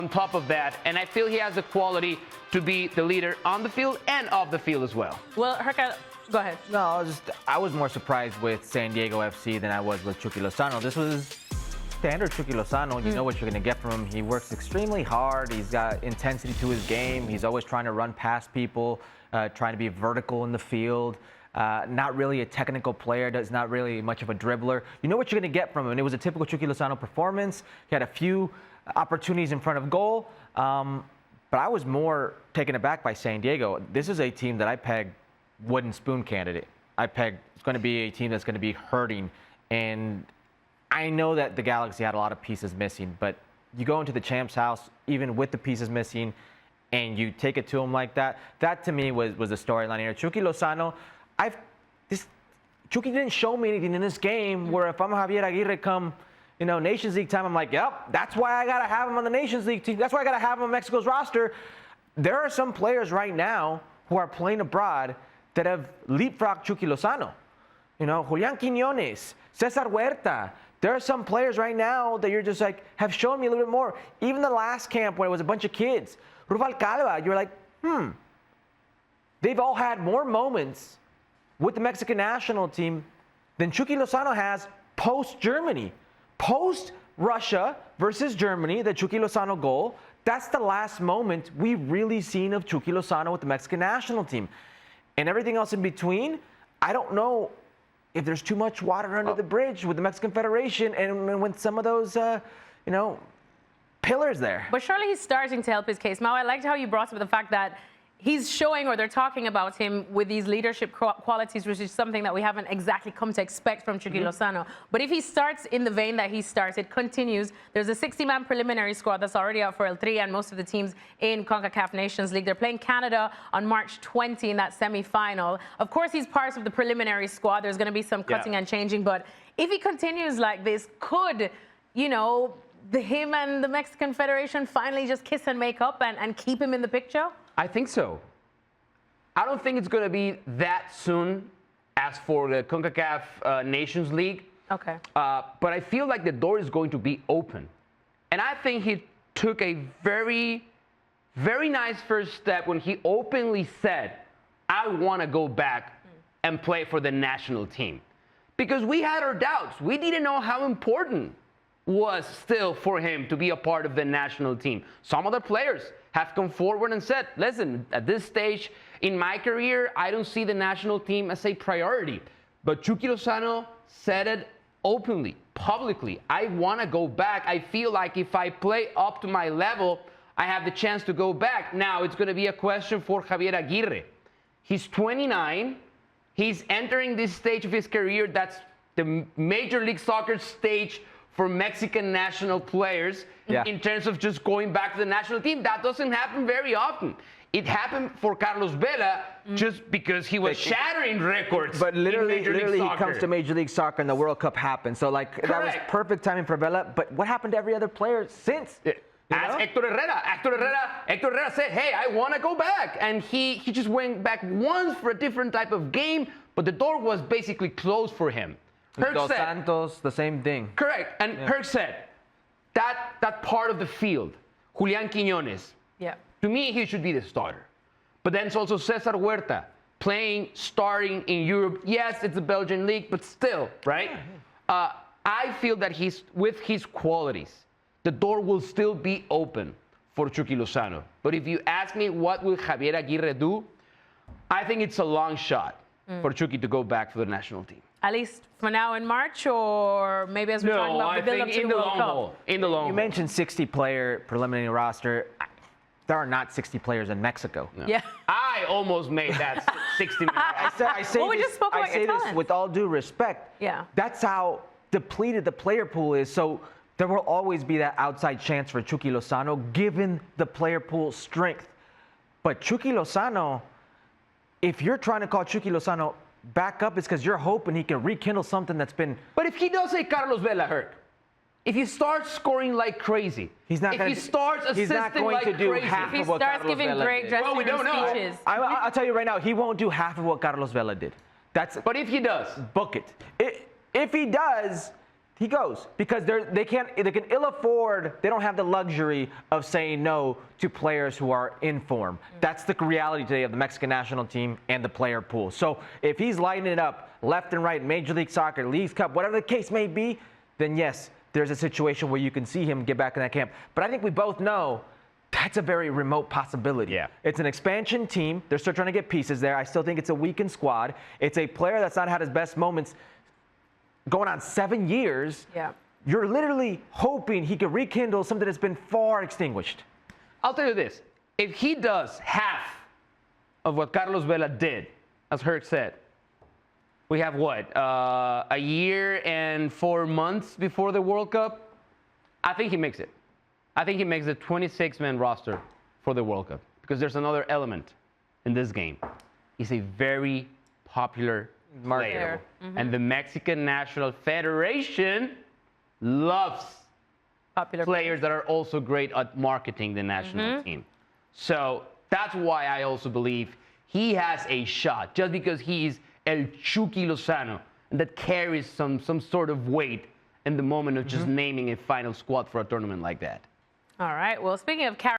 on top of that, and I feel he has the quality to be the leader on the field and off the field as well. Well, Herca, go ahead. No, I was more surprised with San Diego FC than I was with Chucky Lozano. This was standard Chucky Lozano. You know what you're going to get from him. He works extremely hard. He's got intensity to his game. He's always trying to run past people, trying to be vertical in the field. Not really a technical player, does not really much of a dribbler. You know what you're going to get from him. And it was a typical Chucky Lozano performance. He had a few opportunities in front of goal. But I was more taken aback by San Diego. This is a team that I peg wooden spoon candidate. I peg it's going to be a team that's going to be hurting. And I know that the Galaxy had a lot of pieces missing, but you go into the champ's house, even with the pieces missing, and you take it to them like that. That to me was the storyline here. Chucky Lozano, Chucky didn't show me anything in this game where if I'm Javier Aguirre come, Nations League time, I'm like, yep, that's why I got to have him on the Nations League team. That's why I got to have him on Mexico's roster. There are some players right now who are playing abroad that have leapfrogged Chucky Lozano. Julian Quiñones, Cesar Huerta. There are some players right now that you're just like, have shown me a little bit more. Even the last camp where it was a bunch of kids. Ruval Calva, you're like, They've all had more moments with the Mexican national team than Chucky Lozano has post-Germany. Post-Russia versus Germany, the Chucky Lozano goal, that's the last moment we've really seen of Chucky Lozano with the Mexican national team. And everything else in between, I don't know if there's too much water under the bridge with the Mexican Federation and with some of those, pillars there. But surely he's starting to help his case. Mau, I liked how you brought up the fact that he's showing, or they're talking about him with these leadership qualities, which is something that we haven't exactly come to expect from Chucky Lozano. But if he starts in the vein that he started, continues, there's a 60-man preliminary squad that's already out for El Tri and most of the teams in CONCACAF Nations League. They're playing Canada on March 20 in that semi-final. Of course, he's part of the preliminary squad. There's going to be some cutting and changing. But if he continues like this, could, him and the Mexican Federation finally just kiss and make up and keep him in the picture? I think so. I don't think it's going to be that soon as for the CONCACAF Nations League. Okay. But I feel like the door is going to be open. And I think he took a very, very nice first step when he openly said, I want to go back and play for the national team. Because we had our doubts. We didn't know how important was still for him to be a part of the national team. Some other players have come forward and said, listen, at this stage in my career, I don't see the national team as a priority. But Chucky Lozano said it openly, publicly. I want to go back. I feel like if I play up to my level, I have the chance to go back. Now, it's going to be a question for Javier Aguirre. He's 29. He's entering this stage of his career that's the Major League Soccer stage for Mexican national players in terms of just going back to the national team. That doesn't happen very often. It happened for Carlos Vela just because he was shattering records. But literally he comes to Major League Soccer and the World Cup happened. So, that was perfect timing for Vela. But what happened to every other player since? Ask Héctor Herrera. Héctor Herrera said, hey, I want to go back. And he just went back once for a different type of game, but the door was basically closed for him. Dos Santos, the same thing. Correct. And Herc said, that part of the field, Julian Quiñones, to me, he should be the starter. But then it's also Cesar Huerta, starting in Europe. Yes, it's a Belgian league, but still, right? I feel that with his qualities, the door will still be open for Chucky Lozano. But if you ask me what will Javier Aguirre do, I think it's a long shot for Chucky to go back for the national team. At least for now in March, or maybe as we're talking about the build-up to the World Cup? In the long haul. You mentioned 60-player preliminary roster. There are not 60 players in Mexico. No. Yeah. I almost made that 60 minutes. I say this with all due respect. Yeah. That's how depleted the player pool is. So there will always be that outside chance for Chucky Lozano, given the player pool strength. But Chucky Lozano, if you're trying to call Chucky Lozano back up, it's because you're hoping he can rekindle something that's been. But if he does a Carlos Vela, Herc, if he starts scoring like crazy, he's not going to do half of what Carlos Vela did. Well, we don't know. Speeches. I'll tell you right now, he won't do half of what Carlos Vela did. But if he does, book it. If he does, he goes because they can ill afford. They don't have the luxury of saying no to players who are in form. That's the reality today of the Mexican national team and the player pool. So if he's lighting it up left and right, Major League Soccer, Leagues Cup, whatever the case may be, then yes, there's a situation where you can see him get back in that camp. But I think we both know that's a very remote possibility. Yeah. It's an expansion team. They're still trying to get pieces there. I still think it's a weakened squad. It's a player that's not had his best moments going on 7 years. Yeah. You're literally hoping he could rekindle something that's been far extinguished. I'll tell you this. If he does half of what Carlos Vela did, as Herc said, we have what? A year and 4 months before the World Cup? I think he makes it. I think he makes the 26-man roster for the World Cup because there's another element in this game. He's a very popular player. And the Mexican National Federation loves Popular players that are also great at marketing the national team. So that's why I also believe he has a shot, just because he's El Chucky Lozano, and that carries some sort of weight in the moment of just naming a final squad for a tournament like that. All right. Well, speaking of